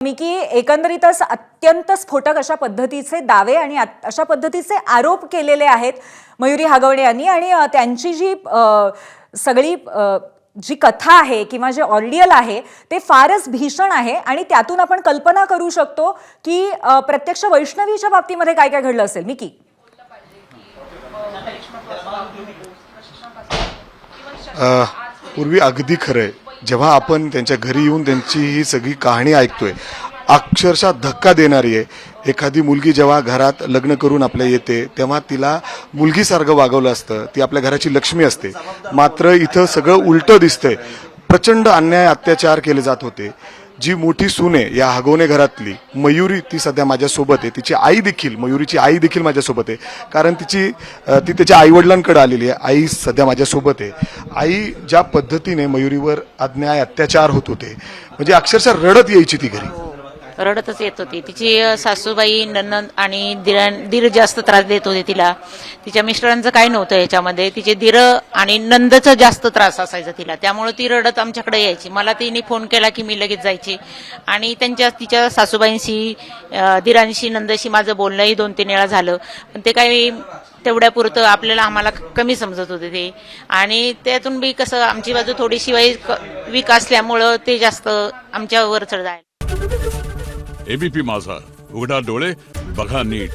मी की एकंदरीतच अत्यंत स्फोटक अशा पद्धतीचे दावे आणि अशा पद्धतीचे आरोप केलेले आहेत मयुरी हागवणे यांनी आणि त्यांची जी सगळी जी कथा आहे किंवा जे ऑडिओ आहे ते फारच भीषण आहे आणि त्यातून आपण कल्पना करू शकतो की प्रत्यक्ष वैष्णवीच्या बाबतीमध्ये काय काय घडलं असेल. मिकी पूर्वी अगदी खरंय, जेव्हा आपण त्यांच्या घरी येऊन त्यांची ही सगळी कहाणी ऐकतोय अक्षरशः धक्का देणारी आहे. एखादी मुलगी जेव्हा घरात लग्न करून आपल्या येते तेव्हा तिला मुलगीसारखं वागवलं असतं, ती आपल्या घराची लक्ष्मी असते. मात्र इथं सगळं उलटं दिसतंय. प्रचंड अन्याय अत्याचार केले जात होते. जी मोठी सून आहे या हागवणे घरातली मयुरी, ती सध्या माझ्यासोबत आहे. तिची आई देखील, मयुरीची आई देखील माझ्यासोबत आहे, कारण ती त्याच्या आईवडिलांकडे आलेली आहे. आई सध्या माझ्यासोबत आहे. आई ज्या पद्धतीने मयुरीवर अन्याय अत्याचार होत होते म्हणजे अक्षरशः रडत यायची ती घरी. रडतच येत होती. तिची सासूबाई, नणंद आणि दीर जास्त त्रास देत होते तिला. तिच्या मिस्टरांचं काही नव्हतं याच्यामध्ये, तिचे दीर आणि नंदचा जास्त त्रास असायचा तिला, त्यामुळे ती रडत आमच्याकडे यायची. मला तिने फोन केला की मी लगेच जायची आणि तिच्या सासूबाईंशी, दीरांशी, नंदशी माझं बोलणंही 2-3 वेळा झालं, पण ते काही तेवढ्यापुरतं आम्हाला कमी समजत होते ते. आणि त्यातून बी कसं आमची बाजू थोडीशी वीक असल्यामुळं ते जास्त आमच्यावर चढ जायला. एबीपी माझा, उघडा डोळे बघा नीट.